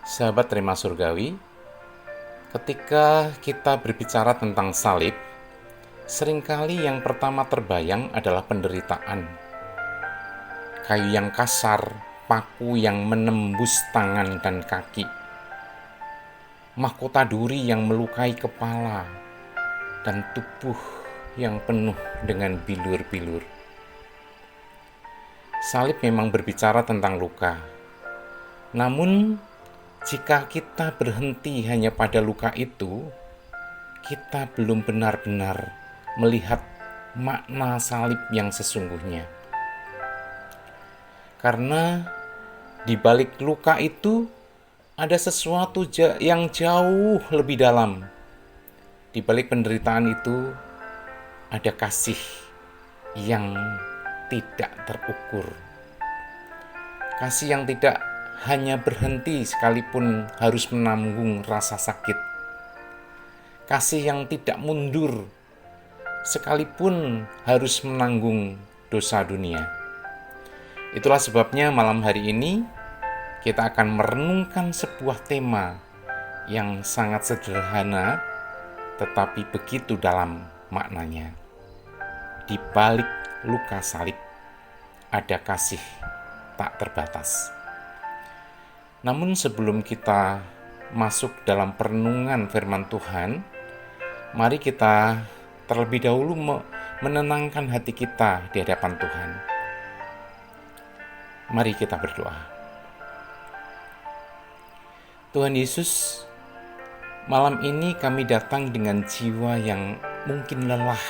Sahabat Rema Surgawi, ketika kita berbicara tentang salib, seringkali yang pertama terbayang adalah penderitaan. Kayu yang kasar, paku yang menembus tangan dan kaki, mahkota duri yang melukai kepala, dan tubuh yang penuh dengan bilur-bilur. Salib memang berbicara tentang luka. Namun, jika kita berhenti hanya pada luka itu, kita belum benar-benar melihat makna salib yang sesungguhnya. Karena di balik luka itu ada sesuatu yang jauh lebih dalam. Di balik penderitaan itu ada kasih yang tidak terukur. Kasih yang tidak hanya berhenti sekalipun harus menanggung rasa sakit. Kasih yang tidak mundur sekalipun harus menanggung dosa dunia. Itulah sebabnya malam hari ini kita akan merenungkan sebuah tema yang sangat sederhana tetapi begitu dalam maknanya. Di balik luka salib ada kasih tak terbatas. Namun sebelum kita masuk dalam perenungan firman Tuhan, mari kita terlebih dahulu menenangkan hati kita di hadapan Tuhan. Mari kita berdoa. Tuhan Yesus, malam ini kami datang dengan jiwa yang mungkin lelah,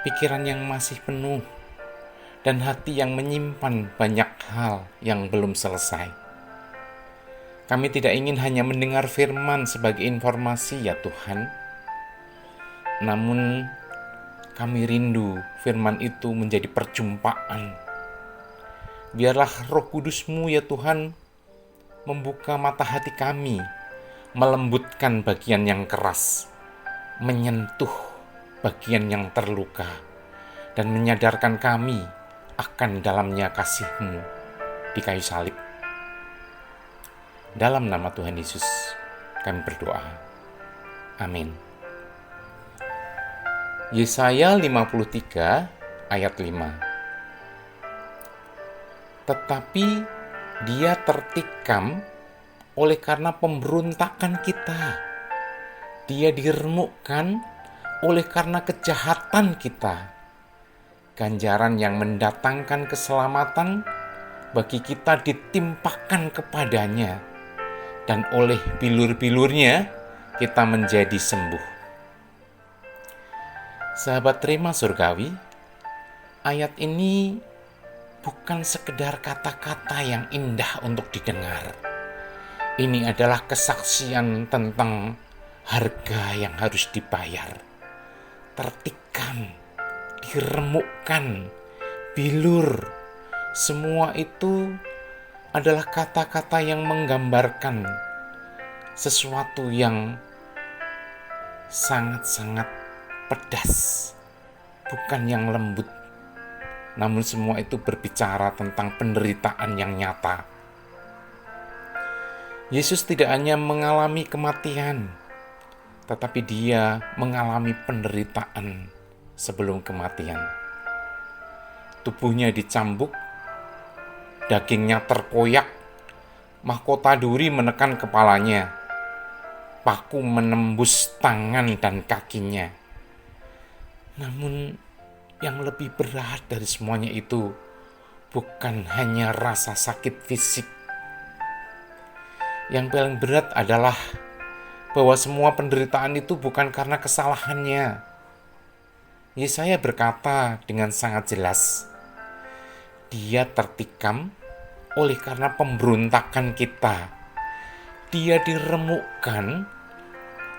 pikiran yang masih penuh, dan hati yang menyimpan banyak hal yang belum selesai. Kami tidak ingin hanya mendengar firman sebagai informasi ya Tuhan, namun kami rindu firman itu menjadi perjumpaan. Biarlah Roh Kudus-Mu ya Tuhan membuka mata hati kami, melembutkan bagian yang keras, menyentuh bagian yang terluka, dan menyadarkan kami akan dalamnya kasih-Mu di kayu salib. Dalam nama Tuhan Yesus kami berdoa. Amin. Yesaya 53 ayat 5. Tetapi dia tertikam oleh karena pemberontakan kita. Dia diremukkan oleh karena kejahatan kita. Ganjaran yang mendatangkan keselamatan bagi kita ditimpakan kepadanya, dan oleh bilur-bilurnya kita menjadi sembuh. Sahabat Rema Surgawi, ayat ini bukan sekedar kata-kata yang indah untuk didengar. Ini adalah kesaksian tentang harga yang harus dibayar. Tertikam, diremukkan, bilur, semua itu adalah kata-kata yang menggambarkan sesuatu yang sangat-sangat pedas, bukan yang lembut. Namun semua itu berbicara tentang penderitaan yang nyata. Yesus tidak hanya mengalami kematian, tetapi dia mengalami penderitaan sebelum kematian. Tubuhnya dicambuk, dagingnya terkoyak, mahkota duri menekan kepalanya, paku menembus tangan dan kakinya. Namun yang lebih berat dari semuanya itu bukan hanya rasa sakit fisik. Yang paling berat adalah bahwa semua penderitaan itu bukan karena kesalahannya. Yesaya berkata dengan sangat jelas, dia tertikam oleh karena pemberontakan kita. Dia diremukkan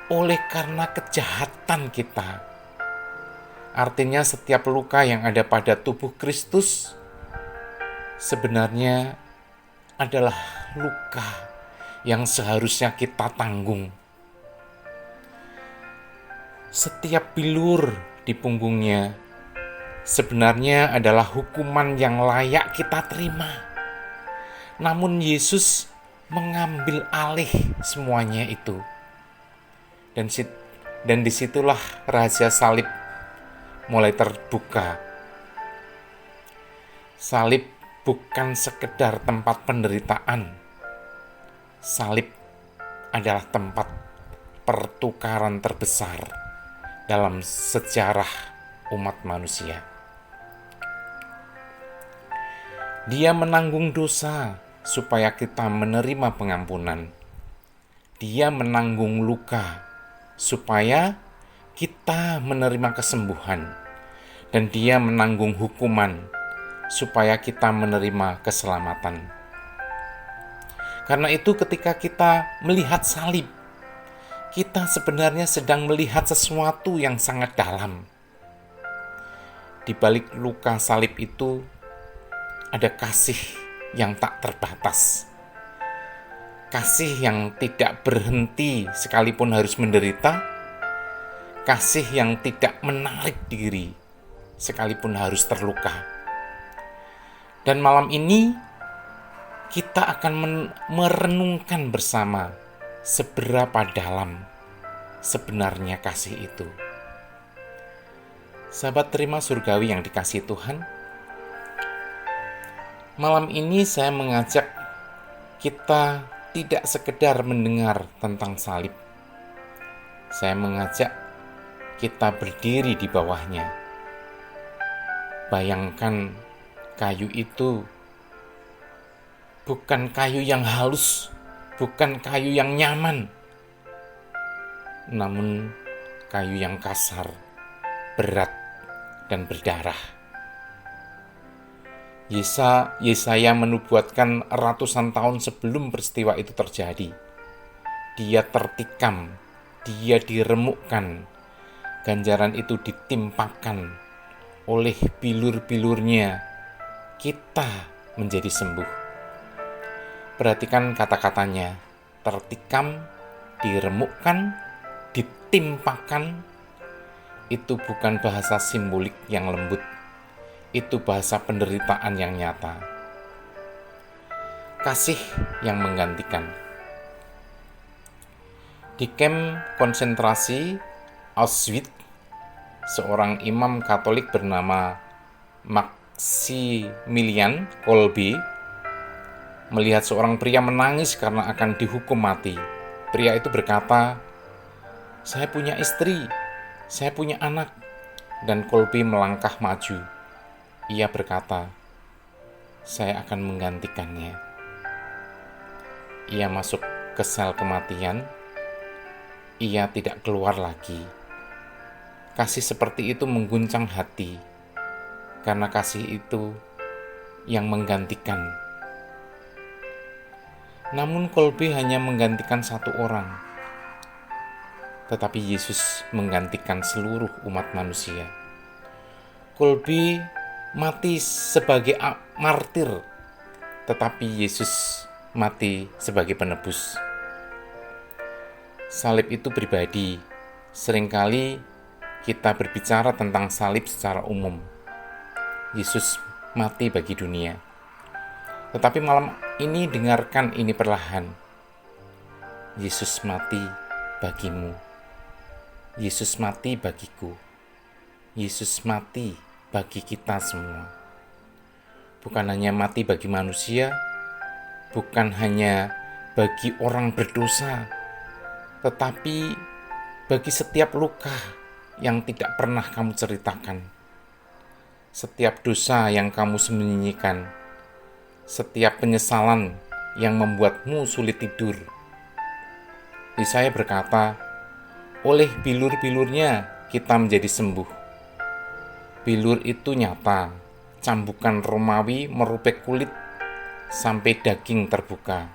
oleh karena kejahatan kita. Artinya setiap luka yang ada pada tubuh Kristus sebenarnya adalah luka yang seharusnya kita tanggung. Setiap bilur di punggungnya sebenarnya adalah hukuman yang layak kita terima. Namun Yesus mengambil alih semuanya itu. Dan disitulah rahasia salib mulai terbuka. Salib bukan sekedar tempat penderitaan. Salib adalah tempat pertukaran terbesar dalam sejarah umat manusia. Dia menanggung dosa supaya kita menerima pengampunan. Dia menanggung luka supaya kita menerima kesembuhan. Dan dia menanggung hukuman supaya kita menerima keselamatan. Karena itu ketika kita melihat salib, kita sebenarnya sedang melihat sesuatu yang sangat dalam. Di balik luka salib itu ada kasih yang tak terbatas. Kasih yang tidak berhenti sekalipun harus menderita. Kasih yang tidak menarik diri sekalipun harus terluka. Dan malam ini kita akan merenungkan bersama seberapa dalam sebenarnya kasih itu. Sahabat terima surgawi yang dikasihi Tuhan, malam ini saya mengajak kita tidak sekedar mendengar tentang salib. Saya mengajak kita berdiri di bawahnya. Bayangkan kayu itu bukan kayu yang halus, bukan kayu yang nyaman, namun kayu yang kasar, berat, dan berdarah. Yesaya menubuatkan ratusan tahun sebelum peristiwa itu terjadi. Dia tertikam, dia diremukkan, ganjaran itu ditimpakan oleh bilur-bilurnya, kita menjadi sembuh. Perhatikan kata-katanya, tertikam, diremukkan, ditimpakan. Itu bukan bahasa simbolik yang lembut, itu bahasa penderitaan yang nyata. Kasih yang menggantikan. Di kamp konsentrasi Auschwitz, seorang imam Katolik bernama Maximilian Kolbe melihat seorang pria menangis karena akan dihukum mati. Pria itu berkata, "Saya punya istri, saya punya anak." Dan Kolbe melangkah maju. Ia berkata, "Saya akan menggantikannya." Ia masuk ke sel kematian. Ia tidak keluar lagi. Kasih seperti itu mengguncang hati, karena kasih itu yang menggantikan. Namun Kolbe hanya menggantikan satu orang, tetapi Yesus menggantikan seluruh umat manusia. Kolbe mati sebagai martir, tetapi Yesus mati sebagai penebus. Salib itu pribadi. Seringkali kita berbicara tentang salib secara umum. Yesus mati bagi dunia. Tetapi malam ini dengarkan ini perlahan. Yesus mati bagimu. Yesus mati bagiku. Yesus mati bagi kita semua. Bukan hanya mati bagi manusia, bukan hanya bagi orang berdosa, tetapi bagi setiap luka yang tidak pernah kamu ceritakan, setiap dosa yang kamu sembunyikan, setiap penyesalan yang membuatmu sulit tidur. Yesaya berkata, oleh bilur-bilurnya kita menjadi sembuh. Bilur itu nyata, cambukan Romawi merobek kulit sampai daging terbuka.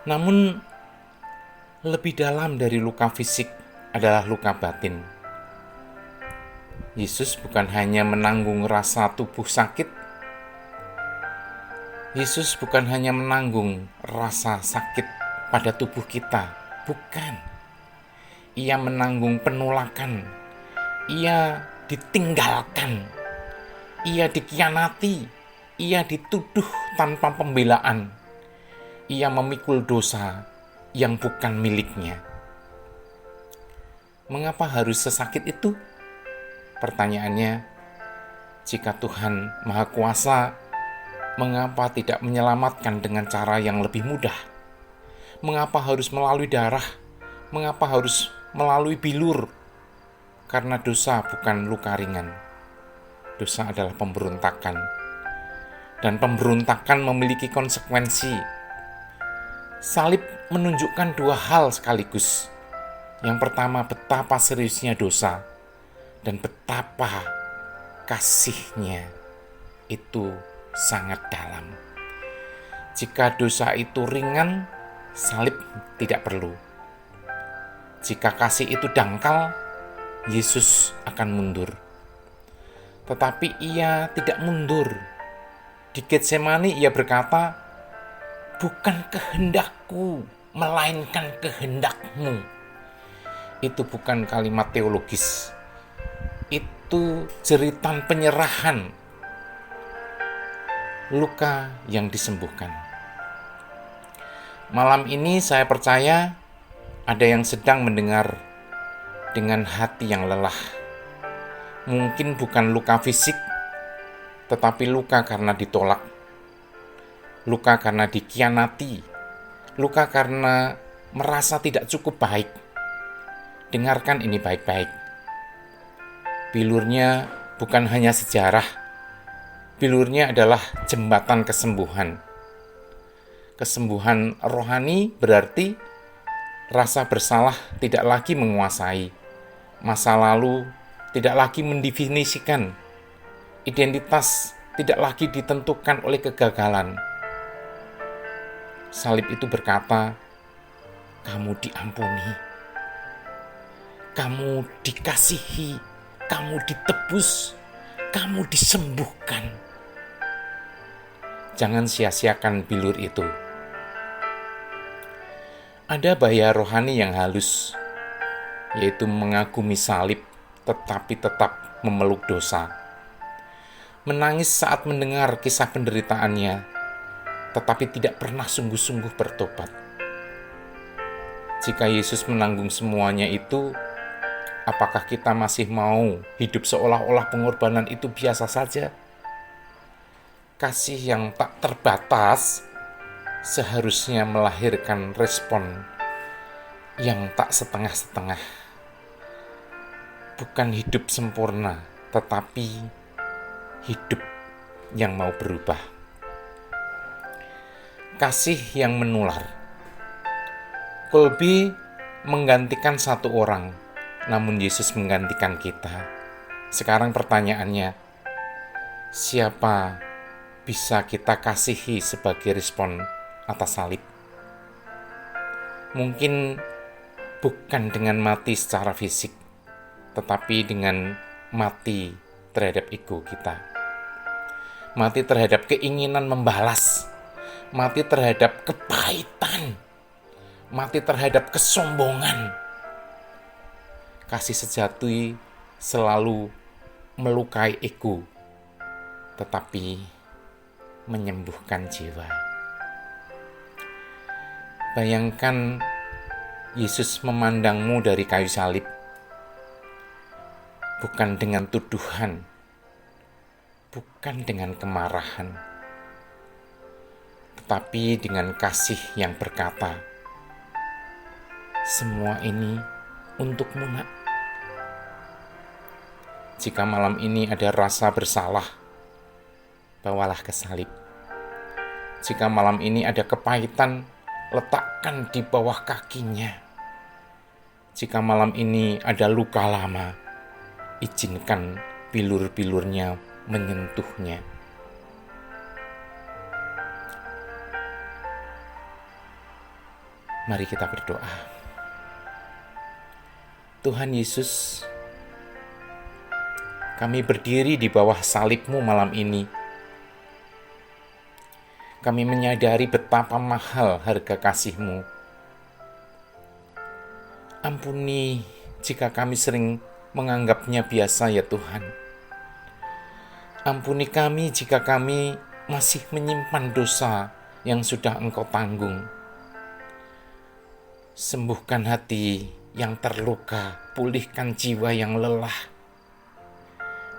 Namun lebih dalam dari luka fisik adalah luka batin. Yesus bukan hanya menanggung rasa tubuh sakit. Yesus bukan hanya menanggung rasa sakit pada tubuh kita. Bukan. Ia menanggung penolakan. Ia ditinggalkan. Ia dikhianati. Ia dituduh tanpa pembelaan. ia memikul dosa yang bukan miliknya. Mengapa harus sesakit itu? Pertanyaannya, jika Tuhan Maha Kuasa, mengapa tidak menyelamatkan dengan cara yang lebih mudah? Mengapa harus melalui darah? Mengapa harus melalui bilur? Karena dosa bukan luka ringan. Dosa adalah pemberontakan. Dan pemberontakan memiliki konsekuensi. Salib menunjukkan dua hal sekaligus. Yang pertama, betapa seriusnya dosa. Dan betapa kasihnya itu sangat dalam. Jika dosa itu ringan, salib tidak perlu. Jika kasih itu dangkal, Yesus akan mundur. Tetapi ia tidak mundur. Di Getsemani ia berkata, "Bukan kehendakku, melainkan kehendakmu." Itu bukan kalimat teologis. Itu jeritan penyerahan. Luka yang disembuhkan. Malam ini saya percaya ada yang sedang mendengar dengan hati yang lelah. Mungkin bukan luka fisik, tetapi luka karena ditolak. Luka karena dikhianati. Luka karena merasa tidak cukup baik. Dengarkan ini baik-baik. Bilurnya bukan hanya sejarah. Bilurnya adalah jembatan kesembuhan. Kesembuhan rohani berarti rasa bersalah tidak lagi menguasai. Masa lalu tidak lagi mendefinisikan. Identitas tidak lagi ditentukan oleh kegagalan. Salib itu berkata, kamu diampuni, kamu dikasihi, kamu ditebus, kamu disembuhkan. Jangan sia-siakan bilur itu. Ada bahaya rohani yang halus, yaitu mengagumi salib tetapi tetap memeluk dosa. Menangis saat mendengar kisah penderitaannya, tetapi tidak pernah sungguh-sungguh bertobat. Jika Yesus menanggung semuanya itu, apakah kita masih mau hidup seolah-olah pengorbanan itu biasa saja? Kasih yang tak terbatas seharusnya melahirkan respon yang tak setengah-setengah. Bukan hidup sempurna, tetapi hidup yang mau berubah. Kasih yang menular. Kolbi menggantikan satu orang, namun Yesus menggantikan kita. Sekarang pertanyaannya, siapa bisa kita kasihi sebagai respon atas salib? Mungkin bukan dengan mati secara fisik, tetapi dengan mati terhadap ego kita. Mati terhadap keinginan membalas, mati terhadap kepahitan, mati terhadap kesombongan. Kasih sejati selalu melukai ego, tetapi menyembuhkan jiwa. Bayangkan Yesus memandangmu dari kayu salib, bukan dengan tuduhan, bukan dengan kemarahan, tetapi dengan kasih yang berkata, semua ini untukmu, nak. Jika malam ini ada rasa bersalah, bawalah ke salib. Jika malam ini ada kepahitan, letakkan di bawah kakinya. Jika malam ini ada luka lama, izinkan bilur-bilurnya menyentuhnya. Mari kita berdoa. Tuhan Yesus, kami berdiri di bawah salib-Mu malam ini. Kami menyadari betapa mahal harga kasih-Mu. Ampuni jika kami sering menganggapnya biasa ya Tuhan. Ampuni kami jika kami masih menyimpan dosa yang sudah Engkau tanggung. Sembuhkan hati yang terluka, pulihkan jiwa yang lelah,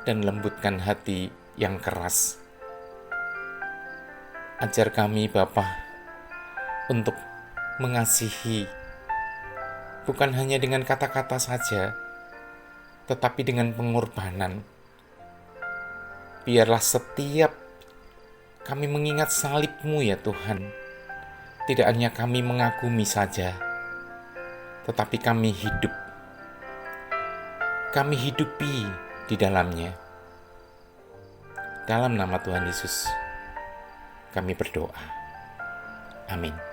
dan lembutkan hati yang keras. Ajar kami Bapa untuk mengasihi, bukan hanya dengan kata-kata saja, tetapi dengan pengorbanan. Biarlah setiap kami mengingat salib-Mu ya Tuhan, tidak hanya kami mengagumi saja, tetapi kami hidup. Kami hidupi di dalamnya. Dalam nama Tuhan Yesus, kami berdoa. Amin.